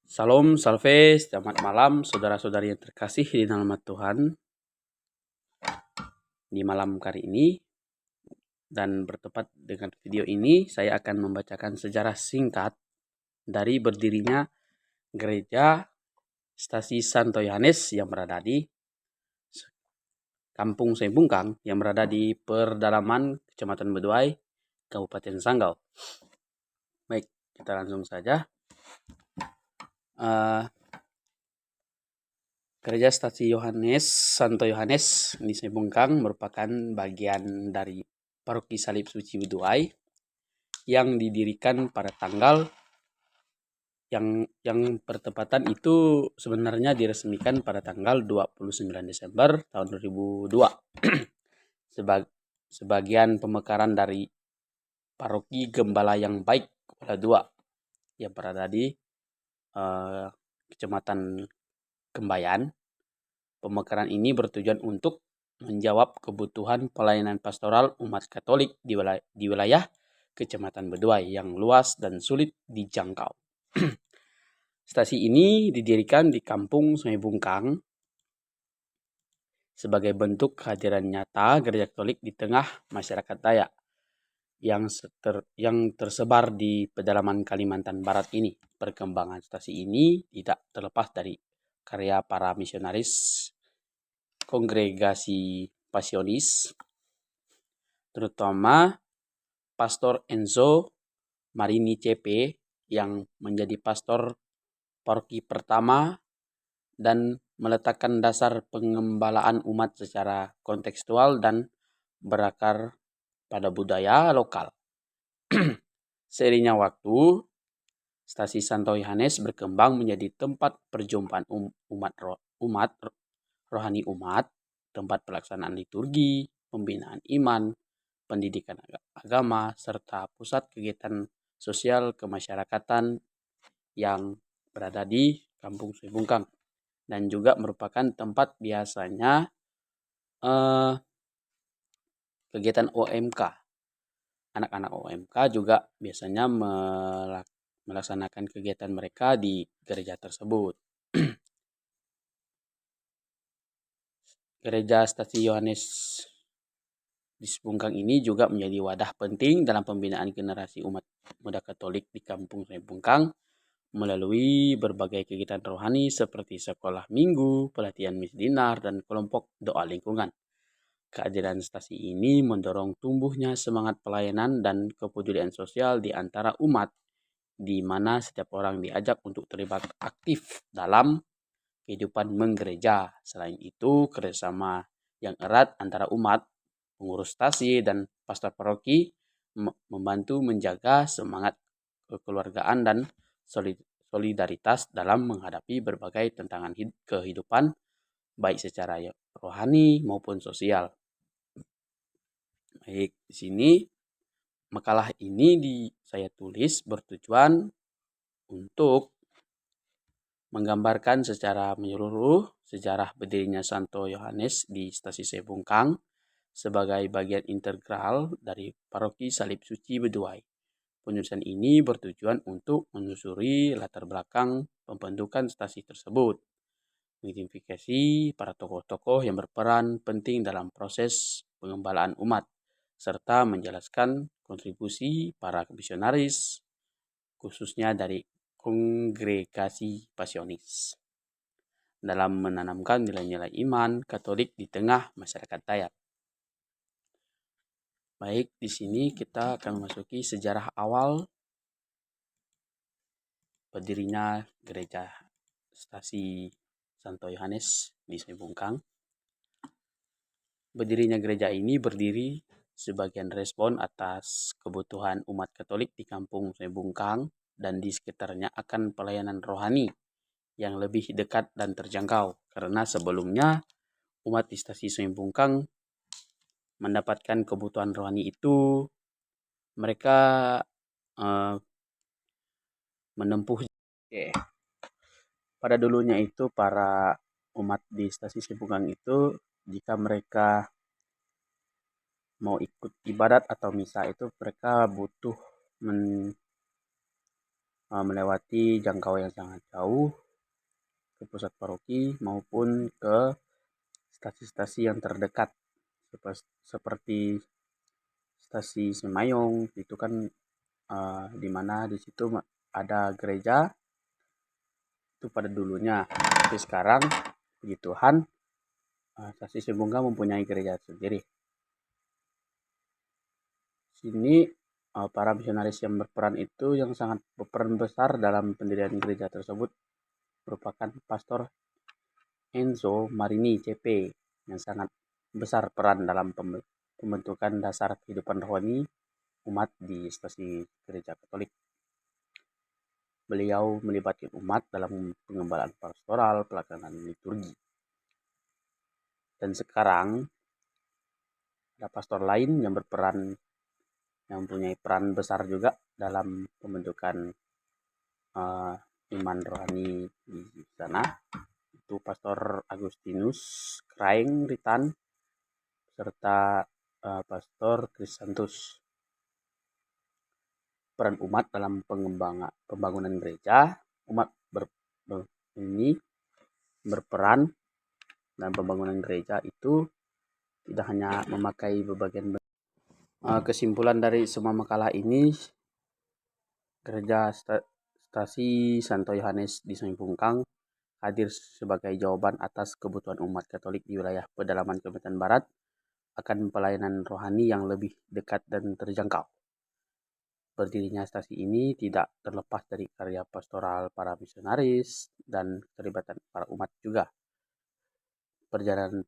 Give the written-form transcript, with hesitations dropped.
Salam, salve, selamat malam saudara-saudari yang terkasih di dalam nama Tuhan. Di malam kali ini dan bertepat dengan video ini, saya akan membacakan sejarah singkat dari berdirinya gereja Stasi Santo Yohanes yang berada di Kampung Sembungkang yang berada di pedalaman Kecamatan Beduai, Kabupaten Sanggau. Baik, kita langsung saja. Gereja Stasi Yohanes, Santo Yohanes di Sembungkang merupakan bagian dari Paroki Salib Suci Beduai yang didirikan pada tanggal yang bertepatan itu sebenarnya diresmikan pada tanggal 29 Desember tahun 2002. Sebagian pemekaran dari Paroki Gembala yang Baik Kepala 2 yang berada di Kecamatan Kembayan. Pemekaran ini bertujuan untuk menjawab kebutuhan pelayanan pastoral umat Katolik di wilayah Kecamatan Beduai yang luas dan sulit dijangkau. Stasi ini didirikan di Kampung Sungai Bungkang sebagai bentuk kehadiran nyata gereja Katolik di tengah masyarakat Dayak yang tersebar di pedalaman Kalimantan Barat ini. Perkembangan stasi ini tidak terlepas dari karya para misionaris Kongregasi Pasionis, terutama Pastor Enzo Marini CP yang menjadi pastor paroki pertama dan meletakkan dasar pengembalaan umat secara kontekstual dan berakar pada budaya lokal. Seiringnya waktu, Stasi Santo Yohanes berkembang menjadi tempat perjumpaan umat rohani umat, tempat pelaksanaan liturgi, pembinaan iman, pendidikan agama, serta pusat kegiatan sosial kemasyarakatan yang berada di Kampung Sembungkang, dan juga merupakan tempat biasanya kegiatan OMK. Anak-anak OMK juga biasanya melaksanakan kegiatan mereka di gereja tersebut. Gereja Stasi Yohanes di Sembungkang ini juga menjadi wadah penting dalam pembinaan generasi umat muda Katolik di Kampung Sembungkang melalui berbagai kegiatan rohani seperti sekolah minggu, pelatihan misdinar, dan kelompok doa lingkungan. Kehadiran stasi ini mendorong tumbuhnya semangat pelayanan dan kepedulian sosial di antara umat, di mana setiap orang diajak untuk terlibat aktif dalam kehidupan menggereja. Selain itu, kerjasama yang erat antara umat, pengurus stasi, dan pastor paroki membantu menjaga semangat kekeluargaan dan solidaritas dalam menghadapi berbagai tantangan kehidupan, baik secara rohani maupun sosial. Baik, di sini makalah ini saya tulis bertujuan untuk menggambarkan secara menyeluruh sejarah berdirinya Santo Yohanes di Stasi Sembungkang sebagai bagian integral dari Paroki Salib Suci Beduai. Penulisan ini bertujuan untuk menyusuri latar belakang pembentukan stasi tersebut, mengidentifikasi para tokoh-tokoh yang berperan penting dalam proses pengembalaan umat, serta menjelaskan kontribusi para misionaris, khususnya dari Kongregasi Pasionis, dalam menanamkan nilai-nilai iman Katolik di tengah masyarakat Dayak. Baik, di sini kita akan memasuki sejarah awal berdirinya gereja Stasi Santo Yohanes di Sembungkang. Berdirinya gereja ini berdiri sebagian respon atas kebutuhan umat Katolik di Kampung Sembungkang dan di sekitarnya akan pelayanan rohani yang lebih dekat dan terjangkau, karena sebelumnya umat di Stasi Sembungkang mendapatkan kebutuhan rohani itu, mereka menempuh pada dulunya itu para umat di Stasi Sembungkang itu, jika mereka mau ikut ibadat atau misa itu mereka butuh melewati jangkauan yang sangat jauh ke pusat paroki maupun ke stasi-stasi yang terdekat seperti stasi Semayong itu kan di mana di situ ada gereja itu pada dulunya, tapi sekarang puji Tuhan stasi Sibolga mempunyai gereja sendiri. Sini para misionaris yang berperan itu yang sangat berperan besar dalam pendirian gereja tersebut merupakan Pastor Enzo Marini CP yang sangat besar peran dalam pembentukan dasar kehidupan rohani umat di stasi gereja Katolik. Beliau melibatkan umat dalam pengembalaan pastoral, pelaksanaan liturgi. Dan sekarang ada pastor lain yang berperan, yang mempunyai peran besar juga dalam pembentukan iman rohani di sana. Itu Pastor Agustinus Kraeng Ritan serta Pastor Krisantus. Peran umat dalam pembangunan gereja, umat ini berperan dalam pembangunan gereja itu tidak hanya memakai berbagai kesimpulan dari semua makalah ini, gereja stasi Santo Yohanes di Sungai Pungkang hadir sebagai jawaban atas kebutuhan umat Katolik di wilayah pedalaman Kalimantan Barat akan pelayanan rohani yang lebih dekat dan terjangkau. Berdirinya stasi ini tidak terlepas dari karya pastoral para misionaris dan keterlibatan para umat juga. Perjalanan